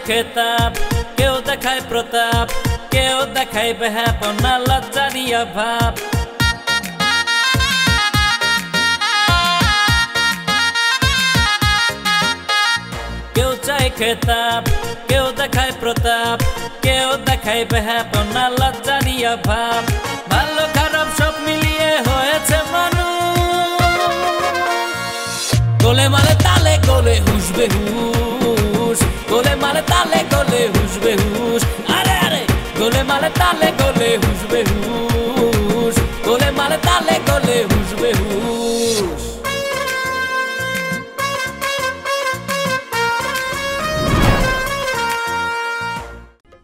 খেতাব, কেউ দেখায় প্রতাপ, কেউ দেখায় বেহাপনা লজ্জারই অভাব। কেউ চায় খেতাব, কেউ দেখায় প্রতাপ, কেউ দেখায় বেহাপনা লজ্জারই অভাব। ভালো খারাপ সব মিলিয়ে হয়েছে মানুষ। গোলে মালে তালে গোলে হুসবে হুস, গোলে মালে তালে গোলে হুসবে হুস। আরে আরে গোলে মালে তালে গোলে হুসবে হুস, গোলে মালে তালে গোলে হুসবে হুস।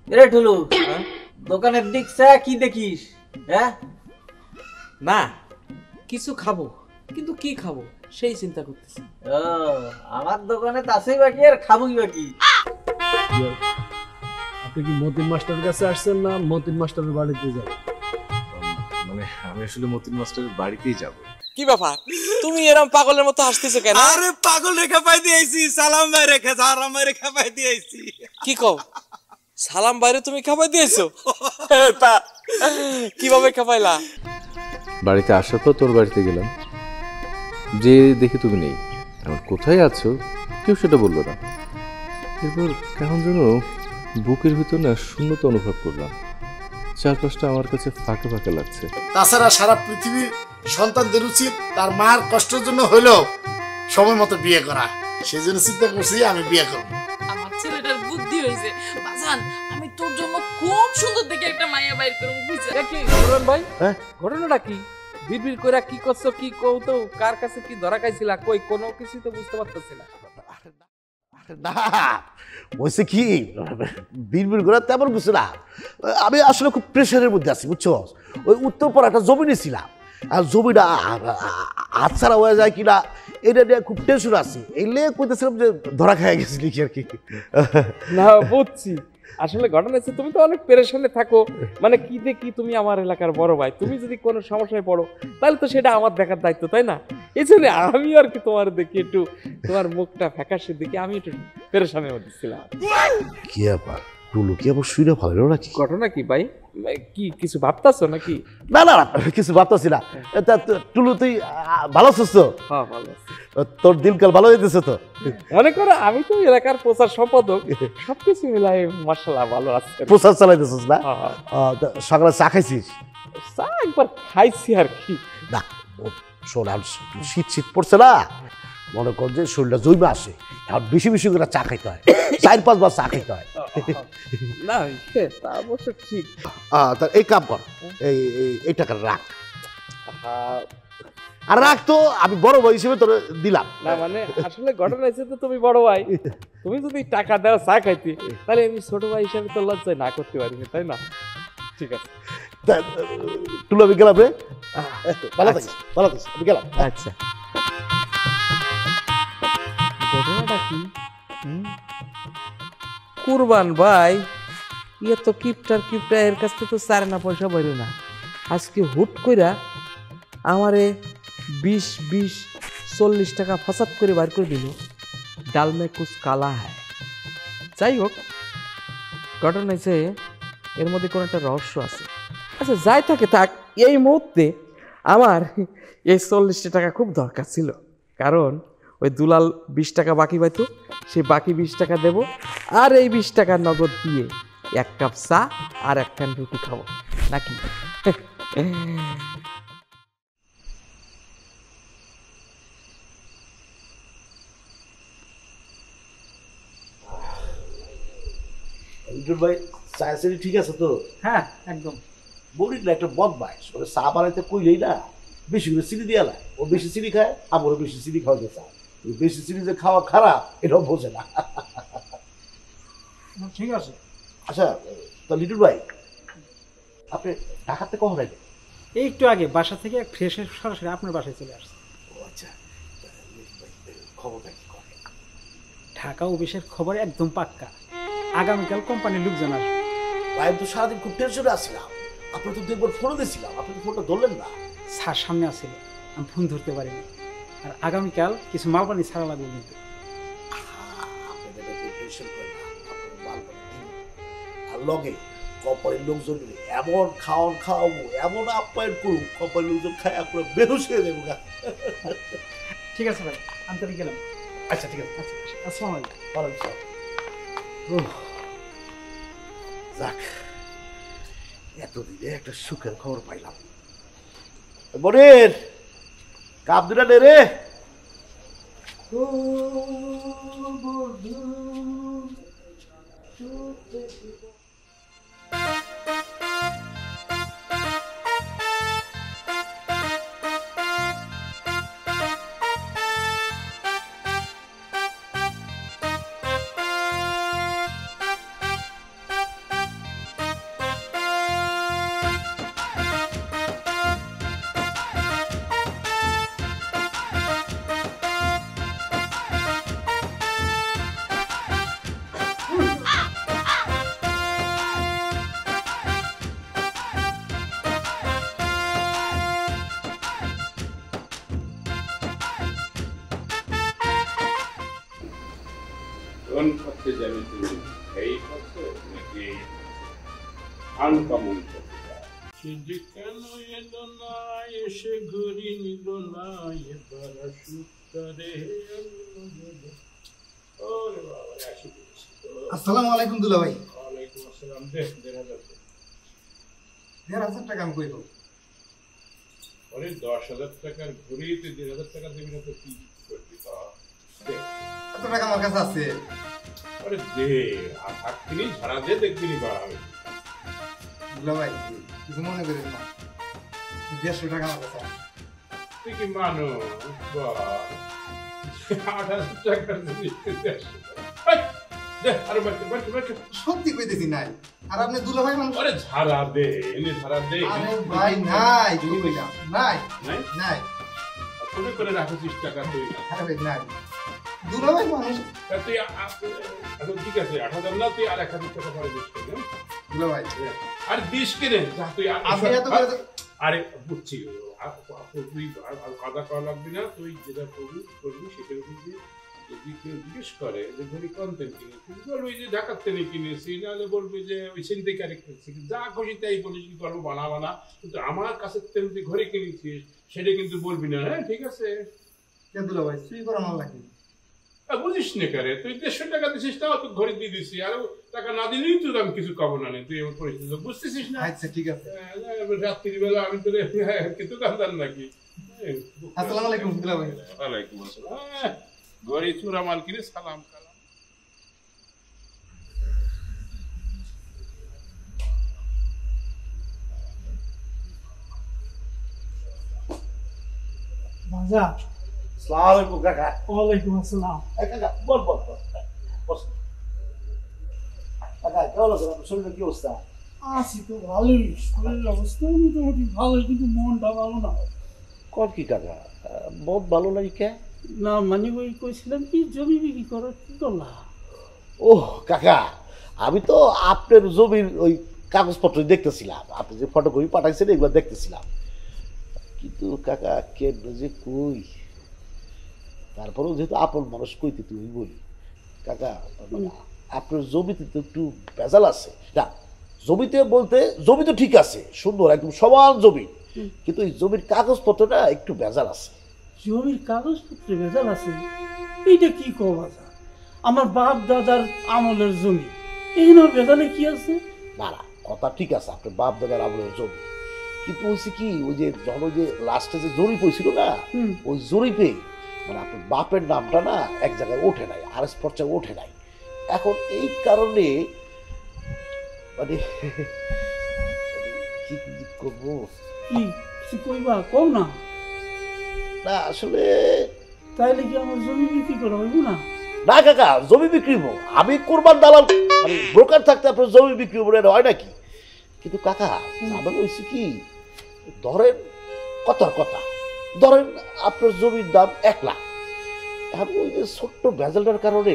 রে ঠুলু, দোকানের দিক কি দেখিস? হ্যাঁ না কিছু খাবো, কিন্তু কি খাবো সেই চিন্তা করতেছি। ও আমার দোকানে তাসই বাকি আর খাবই বাকি। আপনি কি মতিন মাস্টারের কাছে আসছেন না মতিন মাস্টারের বাড়িতে যাবেন? মানে আমি আসলে মতিন মাস্টারের বাড়িতেই যাব। কি ব্যাপার তুমি এরকম পাগলের মতো হাসতেছো কেন? আরে পাগল রেখা পাই দিয়েছি, সালাম ভাই রেখা সালাম ভাই রেখা পাই দিয়েছি। কি কও সালাম বাইরে তুমি খাপাই দিয়েছো? তা কিভাবে খাপাইলা? বাড়িতে আসার পর তোর বাড়িতে গেলাম, যে দেখি তুমি নেই। এখন কোথায় আছো কেউ সেটা বললো না। এরপর কেমন যেন বুকের ভিতর না শূন্যতা অনুভব করলাম। চারপাশটা আমার কাছে ফাঁকা ফাঁকা লাগছে। তাছাড়া সারা পৃথিবীর সন্তানদের উচিত তার মার কষ্টের জন্য হইলেও সময় মতো বিয়ে করা। সেই জন্য চিন্তা করছি আমি বিয়ে করব। আমার ছেলেটার বুদ্ধি হয়েছে বাজান, আমি তোর জন্য খুব সুন্দর দেখে একটা মাইয়া বাইর করব বুঝছ? কি করুন ভাই, ঘটনাটা কি? বিড়বিড় কইরা কি করছো, কি কও তো, কার কাছে কি ধরা খাইছিলা? কই কোনো কিছু তো বুঝতে পারতেছি না। না বলছে কি বিড়বিড় করে তেমন কিছু না। আমি আসলে খুব প্রেশারের মধ্যে আছি বুঝছো। ওই উত্তরপাড়া একটা জমি নিয়েছিলাম, আর জমিটা হাতছাড়া হয়ে যায় কিনা এটা নিয়ে খুব টেনশন আছে। এই লে কইতেছিলাম যে ধরা খাইয়া গেছি নাকি আর কি। না বুঝছি, আসলে ঘটনা হচ্ছে তুমি তো অনেক পেরেশানে থাকো। মানে কি দেখি তুমি আমার এলাকার বড় ভাই, তুমি যদি কোনো সমস্যায় পড়ো তাহলে তো সেটা আমার দেখার দায়িত্ব, তাই না? এই জন্য আমি আর কি তোমার দেখি একটু, তোমার মুখটা ফ্যাকাশে দেখি আমি একটু পেরেশানের মধ্যে ছিলাম। কি ব্যাপার টুলু, কি আবার শুনে ভালো নাকি? ঘটনা কি ভাই, কি কিছু ভাবতাছো নাকি? না না না কিছু ভাবতেছি না। টুলু তুই ভালো আছিস তো? হ্যাঁ ভালো আছি। তোর দিনকাল ভালো হইতেছে তো? মনে করো আমি তো এলাকার প্রচার সম্পাদক, সবকিছু মিলাই মাশাআল্লাহ ভালো আছে। প্রচার চালাইতেছিস না? সকালে চা খাইছিস? চা একবার খাইছি আর কি। না শোন, শীত শীত পড়ছে না, মনে কর যে শরীরটা জৈমা আসে, এখন বেশি বেশি করে চা খাইতে হয়, 4-5 বার চা খাইতে হয়। না তা অবশ্য ঠিক। তা এই কাম কর, এই টাকা রাখ। আর রাখ তো, আমি বড় ভাই হিসেবে তোর দিলাম। না মানে আসলে ঘটনা হচ্ছে তো তুমি বড় ভাই, তুমি যদি টাকা দাও চা খাইতে, তাহলে আমি ছোট ভাই হিসেবে তো লজ্জায় না করতে পারি, তাই না? ঠিক আছে তুলো, আমি গেলাম রে। ভালো থাকিস, ভালো থাকিস, আমি গেলাম। আচ্ছা ঘটনাটা কি? কুরবান ভাই ইয়ে তো কিপটার এর কাছ থেকে তো 4 না পয়সা বাইরে না। আজকে হুট কইরা আমারে 20-40 টাকা ফসাদ করে বার করে দিল। ডাল মে কুছ কালা হ্যায়। যাই হোক, ঘটনা হচ্ছে এর মধ্যে কোনো একটা রহস্য আছে। আচ্ছা যাই থাকে থাক, এই মুহূর্তে আমার এই 40 টাকা খুব দরকার ছিল, কারণ ওই দুলাল 20 টাকা বাকি পাইতো, সেই বাকি 20 টাকা দেব, আর এই 20 টাকা নগদ দিয়ে 1 কাপ চা আর 1 খান রুটি খাবো নাকি? ভাই চায় ঠিক আছে তো? হ্যাঁ একদম। বলি না একটা বদমাইশ, ওরা চা বানাইতে কইলেই না বেশি করে চিনি দিয়ে না। ও বেশি চিনি খায়, আমারও বেশি চিনি খাওয়াতে চায়। বেশি চিনি যে খাওয়া খারাপ এটাও বোঝে না। ঠিক আছে। আচ্ছা তো লিটুল ভাই, আপনি ঢাকাতে কখন আইলেন? এই একটু আগে বাসা থেকে ফ্রেশ সরাসরি আপনার বাসায় চলে আসছে। ও আচ্ছা, খবরটা কি করে? ঢাকা অফিসের খবর একদম পাক্কা, আগামীকাল কোম্পানির লোকজন আসবে। ভাই তো সারাদিন খুব টেনশনে আসছিলাম, আপনি তো দুইবার ফোন দিয়েছিলাম, আপনি তো ফোনটা ধরলেন না। স্যার সামনে আসছিল, আমি ফোন ধরতে পারিনি। আর আগামীকাল কিছু মাল পানি ছাড়া লাগবে কিন্তু। আপনি টেনশন করেন না, আপনার মাল আর লগে কপালের লোকজন মিলে এমন খাওয়ান খাওয়াবো, এমন আপ্যায়ন করবো, কপালের লোকজন খায় আপনার বেরোস হয়ে দেবো গা। ঠিক আছে ভাই, আমি তাহলে গেলাম। আচ্ছা ঠিক আছে, আচ্ছা, আসসালামু আলাইকুম। ওয়ালাইকুম আসসালাম। যাক, এতদিনে একটা সুখের খবর পাইলাম। বোনের কাপ দুটা নে রে। কোন পথে যাবে তুমি, এই পথে নাকি আনকমন পথে? কেন এলো না, এসে ঘুরি নিল না, এবার সুতরে ওরে বাবা আসি। আসসালামু আলাইকুম দুলা ভাই। ওয়ালাইকুম আসসালাম। দেখ 1,500 1,500 টাকা আমি কইব। ওরে 10,000 টাকার ঘুরি তুই 1,500 টাকা দিবি না তো কি করবি? এত টাকা আমার কাছে আছে। আরে দে, আর থাকতিনি ঝাড়া দে, দেখবিনি বাড়াবে। দুলা ভাই কিছু মনে করিস না, 150 টাকা আমার কাছে আছে। তুই কি মানো? 8,000 টাকার জিনিস তুই 150 টাকা। দে, আরে বাচ্চা সত্যি কইতেছি নাই। আর আপনি দুলা ভাই মানুষ। আরে ঝাড়া দে, এনে ঝাড়া দে। আরে ভাই নাই, তুমি কইলা নাই নাই নাই। কোনে করে রাখছিস টাকা তুই? আরে ভাই নাই, দুলা ভাই মানুষ। তুই আচ্ছা ঠিক আছে, 8,000 না, তুই আর 1,000 টাকা পরে দিস কেন দুলা ভাই? আর দিস কেন? যা তুই আপনি এত করে। আরে বুঝছি, তুই কাদা করা লাগবি না, তুই যেটা করবি সেটা করবি। যদি কেউ জিজ্ঞেস করে যে ঘড়ি কন্টেন্ট কিনেছিস, বলবি যে ঢাকার থেকে কিনেছি, নাহলে বলবি যে ওই সিন্ডিকেটে কিনেছি। যা খুশি তাই বলিস, কি করবো বানা। কিন্তু আমার কাছে তেমনি ঘড়ি কিনেছিস সেটা কিন্তু বলবি না। হ্যাঁ ঠিক আছে? দুলা ভাই তুই করা আমার লাগে বুঝিস না কারে, তুই 150 টাকা দিছিস, তাও তো ঘড়ি দিয়ে দিছি। আর টাকা না দিলেই তো আমি কিছু খাবো না। তুই এমন পরিস্থিতি বুঝতেছিস না? আচ্ছা ঠিক আছে। রাত্রিবেলা আমি তোর কিছু কান্দার নাকি? আসসালামু আলাইকুম দুলা ভাই। ওয়ালাইকুম আসসালাম। ঘড়ি চূড়া মাল কিনে সালাম কালাম। বাজা। আসসালামু আলাইকুম কাকা। ওয়ালাইকুম আসসালাম। কাকা বল। কাকা কেমন আছেন? আপনার শরীরের কি অবস্থা? আছি তো ভালোই, শরীরের অবস্থা মোটামুটি ভালোই, কিন্তু মনটা ভালো না। কর কি কাকা, মন ভালো নাই কে? না মানে ওই কইছিলাম কি জমি বিক্রি করো, কি করলা? ওহ কাকা, আমি তো আপনার জমির ওই কাগজপত্র দেখতেছিলাম, আপনি যে ফটোকপি পাঠাইছেন এগুলো দেখতেছিলাম। কিন্তু কাকা কেন যে কই, তারপরেও যেহেতু আপন মানুষ কইতে তুমি বলি কাকা, আপনার জমিতে তো একটু ভেজাল আছে। না জমিতে বলতে জমি তো ঠিক আছে, সুন্দর একদম সমান জমি, কিন্তু এই জমির কাগজপত্রটা একটু ভেজাল আছে। জমির কাগজপত্রে ভেজাল আছে? এইটা কি কো বাজা? আমার বাপ দাদার আমলের জমি, এখানে ভেজালে কি আছে? না কথা ঠিক আছে, আপনার বাপ দাদার আমলের জমি, কিন্তু হয়েছে কি ওই যে যখন ওই যে লাস্টে যে জরিপ হয়েছিল না, ওই জরিপে মানে আপনার বাপের নামটা না এক জায়গায় ওঠে নাই, আর এস পর্যায়ে ওঠে নাই। এখন এই কারণে মানে কি করবো, কি কইবা কও না। না আসলে তাইলে কি আমার জমি বিক্রি করা হইব না? না কাকা, জমি বিক্রি হবো, আমি কোরবান দালাল মানে ব্রোকার থাকতে আপনার জমি বিক্রি হবো, এটা হয় নাকি? কিন্তু কাকা আমার হয়েছে কি, ধরেন কথার কথা, ধরেন আপনার জমির দাম 1 লাখ, এখন ওই যে ছোট্ট ভেজালটার কারণে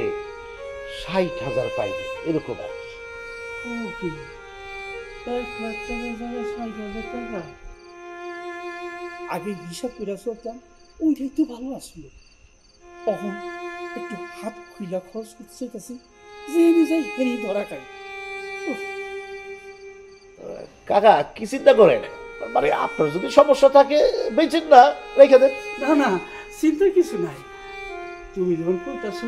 60,000 পাইবে, এরকম আর কি। 1 লাখ টাকার জায়গায় 60,000 টাকা? আগে হিসাব করে চলতাম, ওইটাই তো ভালো আসলো। তখন একটু হাত খুইলা খরচ করতে চাইতেছি, যে যাই হেরি ধরা খাই। কাকা কি চিন্তা করেন? মানে আপনার যদি সমস্যা থাকে বেচেন না, রেখে দেন। না না, চিন্তার কিছু নাই। তুমি যখন কইতাছো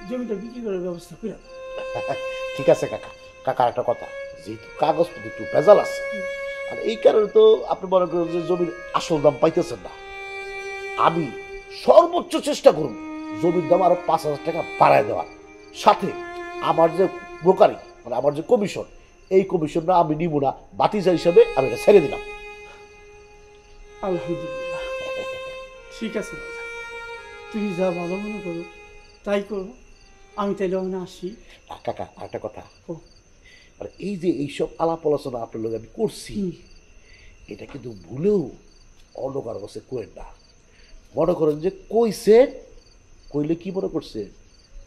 জমিটা বিক্রি করার ব্যবস্থা করে দাও। ঠিক আছে কাকা। কাকা একটা কথা, যেহেতু কাগজপত্র একটু ভেজাল আছে, আর এই কারণে তো আপনি মনে করেন যে জমির আসল দাম পাইতেছেন না। আমি সর্বোচ্চ চেষ্টা করুন জমির দাম আরো 5,000 টাকা বাড়ায় দেওয়া, সাথে আমার যে ব্রোকারি মানে আমার যে কমিশন, এই কমিশনটা আমি নিব না, বাতিজা হিসাবে আমি এটা ছেড়ে দিলাম। আলহামদুলিল্লাহ, ঠিক আছে বাজান, তুমি যা ভালো মনে করো তাই করো। আমি তাইলে ওখানে আসি। কাকা একটা কথা, আর এই যে এইসব আলাপ আলোচনা আপনার লোক আমি করছি, এটা কিন্তু ভুলেও অন্য কারো কাছে কোয়েন না। মনে করেন যে কইছেন, কইলে কি মনে করছেন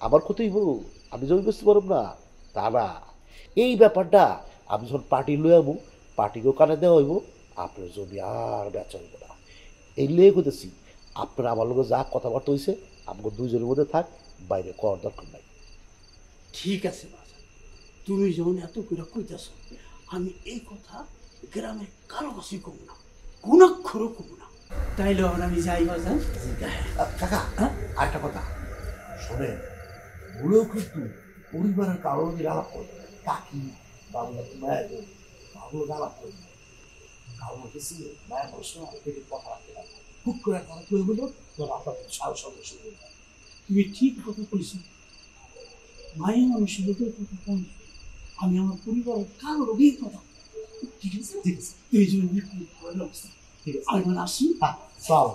আমার ক্ষতি হইব, আমি জমি বেচতে পারব না, তা না। এই ব্যাপারটা আমি যখন পার্টি লয়ে যাবো, পার্টিকেও কানে দেওয়া হইব, আপনার জমি আর বেচা হইব না। এই লেগে কইতেছি, আপনার আমার লোকের যা কথাবার্তা হয়েছে আমাকে দুইজনের মধ্যে থাক, বাইরে করার দরকার নাই। ঠিক আছে বাজান, তুমি যখন এত করে কইতাছো, আমি এই কথা গ্রামের কারো কাছে কম না, গুণাক্ষরও কম না। তাইলে আমি যাই বাজান। কাকা আরেকটা কথা শোনেন, ভুলেও কিন্তু পরিবারের কারো যদি আলাপ করে, কাকি বাংলা মায়া কারো আলাপ করবে, কারো কিছু মায়া প্রশ্ন কথা রাখতে পারে, খুব করে কথা কয়ে বলল তোর আপনার সাহস সদস্য হয়ে যায়। তুমি ঠিক কথা কইছো, মায়ের মানুষের লোকের কথা কম, আমি আমার পরিবারের কারো লোকের কথা। ঠিক আছে, ঠিক আছে, এই জন্য ভালো অবস্থা। ঠিক আছে, আমি আসি। চল।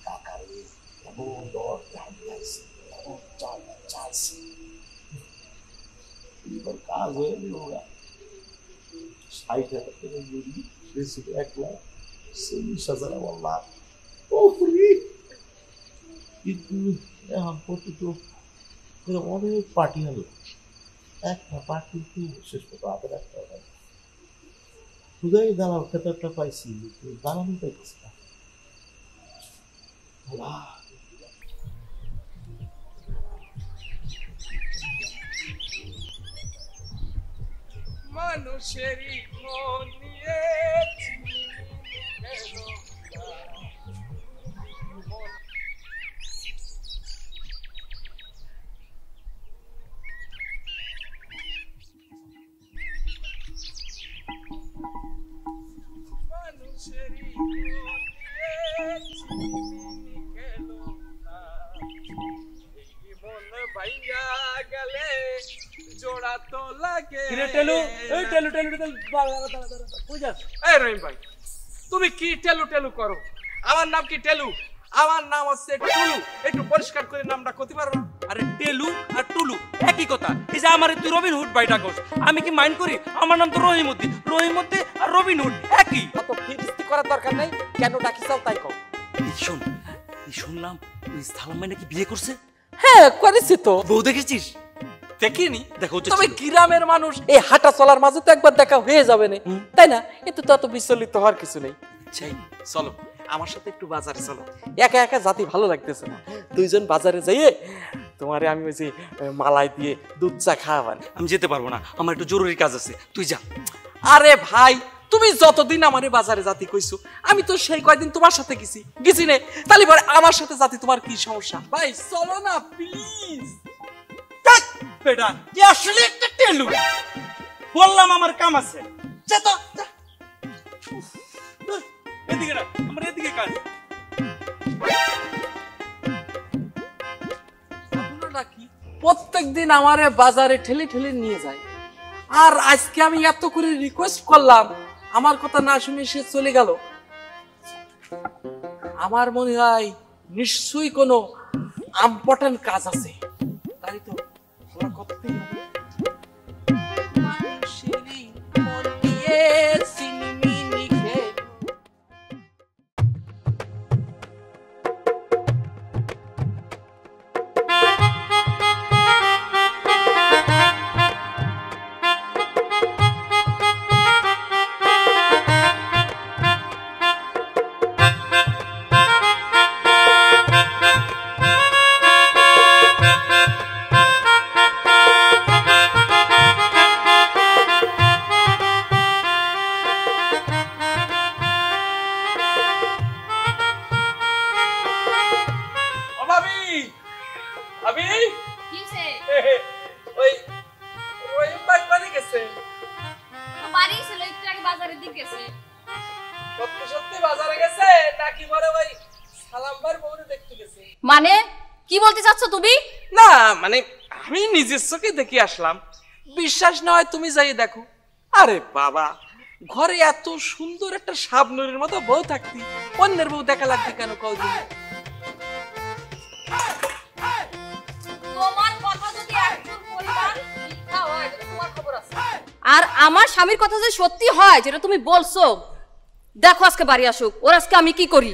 কাকারে এমন দর আছে, এমন চাইছে, কাজ হয়ে গেল। 60,000 টাকা জমি বেশি 1,40,000 আমার লাভ। কিন্তু এখন প্রতিটো অনেক পার্টি হলো, একটা পার্টি তো শেষ পর্যন্ত হাতে রাখতে হবে। খুদাই দালাল খেতাবটা পাইছি, দালালই পাইছি না। মানুষেরই মন নিয়ে জোড়া তো লাগে। তুমি কি টেলু টেলু করো? আমার নাম কি টেলু? আমার নাম হচ্ছে টুলু। একটু পরিষ্কার করে নামটা করতে পারো না? আরে টেলু আর টুলু একই কথা। এই যে আমার তুই রবিন হুড বাইটা কোস, আমি কি মাইন্ড করি? আমার নাম তো রহিমউদ্দিন, রহিমউদ্দিন আর রবিন হুড একই। অত ফিরিস্তি করার দরকার নাই, কেন ডাকিছাও তাই কও। শোন, শুনলাম ওই সালাম ভাই নাকি বিয়ে করছে। হ্যাঁ করেছি তো। বউ দেখেছিস? দেখিনি। দেখো তবে গ্রামের মানুষ এই হাঁটা চলার মাঝে তো একবার দেখা হয়ে যাবে না, তাই না? এতে তো এত বিচলিত হওয়ার কিছু নেই। চলো আমার সাথে একটু বাজারে চলো। একা একা জাতি ভালো লাগতেছে না, দুইজন বাজারে যাইয়ে তোমারে আমি ওই যে মালাই দিয়ে দুধ চা খাওয়াবান। আমি যেতে পারবো না, আমার একটু জরুরি কাজ আছে, তুই যা। আরে ভাই, তুমি যতদিন আমারে বাজারে জাতি কইছো, আমি তো সেই কয়দিন তোমার সাথে গেছি নে, তাহলে পরে আমার সাথে জাতি তোমার কি সমস্যা? ভাই চলো না প্লিজ। বেটা কি আসলে একটা টেলু, বললাম আমার কাম আছে, যা তো যা। এদিকে না, আমার এদিকে কাজ। প্রত্যেকদিন আমারে বাজারে ঠেলে ঠেলে নিয়ে যায়, আর আজকে আমি এত করে রিকোয়েস্ট করলাম, আমার কথা না শুনে সে চলে গেল। আমার মনে হয় নিশ্চয়ই কোনো ইম্পর্টেন্ট কাজ আছে, তাই তো ওরা করতেই হবে। মানুষেরই মন দিয়ে চিনিমিনি খেয়ে মানে কি বলতে চাচ্ছ তুমি? না মানে আমি নিজের চোখে দেখে আসলাম, বিশ্বাস না হয় তুমি যাই দেখো। আরে বাবা, ঘরে এত সুন্দর একটা শাবনুরের মতো বউ থাকতি অন্যের বউ দেখা লাগবে কেন কও দিন? তোমার কথা যদি একজন পরিবার মিথ্যা হয় তাহলে তোমার খবর আছে। আর আমার স্বামীর কথা যদি সত্যি হয় যেটা তুমি বলছো, দেখো আজকে বাড়ি আসুক, ওর আজকে আমি কি করি।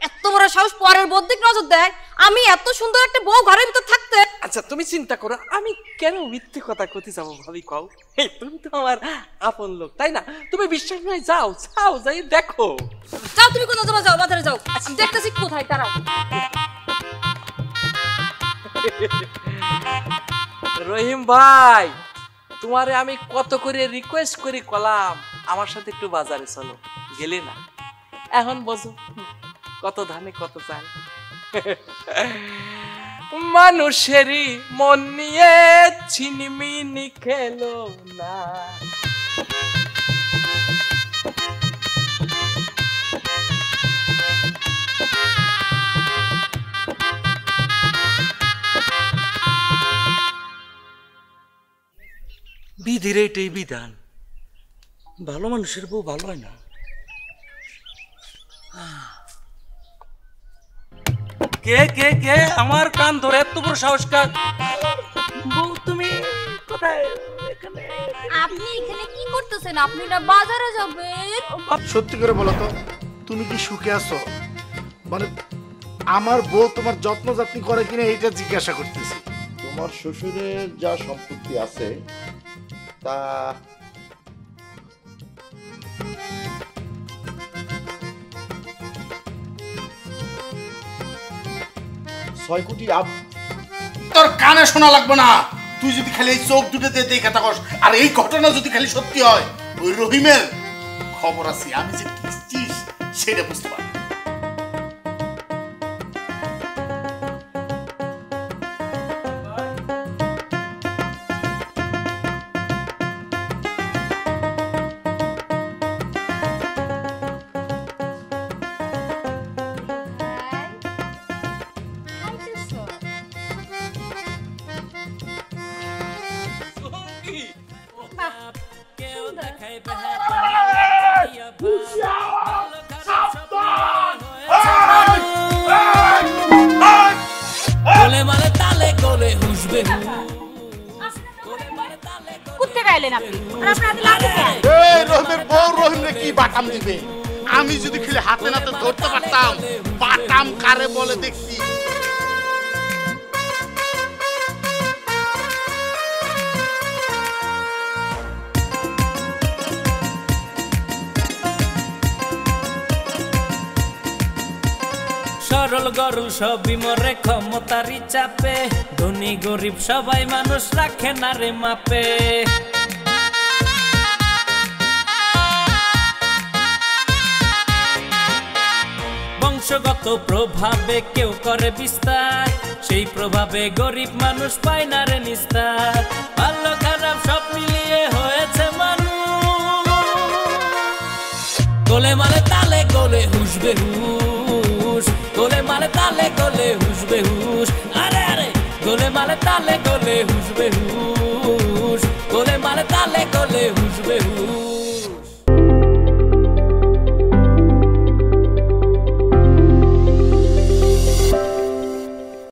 এত বড় সাহস পরের বউর দিকে নজর দেয়, আমি এত সুন্দর একটা বউ ঘরের ভিতর থাকতে। আচ্ছা তুমি চিন্তা করো, আমি কেন মিথ্যে কথা কইতে যাবো ভাবি কও? তুমি তো আমার আপন লোক, তাই না? তুমি বিশ্বাস নয় যাও যাও যাই দেখো। যাও তুমি কোথাও যাও, যাও বাজারে যাও, আমি দেখতেছি কোথায় তারা। রহিম ভাই, তোমারে আমি কত করে রিকোয়েস্ট করি কলাম আমার সাথে একটু বাজারে চলো, গেলে না। এখন বোঝো কত ধানে কত চাল। মানুষেরই মন নিয়ে ছিনিমিনি খেলো না। বিধির এটাই বিধান, ভালো মানুষের বউ ভালো হয় না। কে কে কে আমার কান ধরে এত বড় সাহস কার? বউ তুমি কোথায়? আপনি এখানে কি করতেছেন? আপনি না বাজারে যাবেন? সত্যি করে বলো তো, তুমি কি সুখে আছো? মানে আমার বউ তোমার যত্ন যত্নি করে কিনা এটা জিজ্ঞাসা করতেছি। তোমার শ্বশুরের যা সম্পত্তি আছে তা ছয় কোটি। তোর কানে শোনা লাগবে না, তুই যদি খালি এই চোখ দুটো দিয়ে দেখে থাকস আর এই ঘটনা যদি খালি সত্যি হয়, ওই রহিমের খবর আছে আমি যে কি সেটা বুঝতে পারি। আমি যদি খেলে হাতে নাতে ধরতে পারতাম, বাটাম কারে বলে দেখছি। সরল গরল সবই মরে ক্ষমতারই চাপে, ধনী গরিব সবাই মানুষ রাখে না রে মাপে। বংশগত প্রভাবে কেউ করে বিস্তার, সেই প্রভাবে গরিব মানুষ পায় না রে নিস্তার। ভালো খারাপ সব মিলিয়ে হয়েছে মানুষ, গোলে মালে তালে গোলে হুসবে হুস, গোলে মালে তালে গোলে হুসবে হুস। আরে আরে গোলে মালে তালে গোলে হুসবে হুস, গোলে মালে তালে গোলে হুসবে হুস।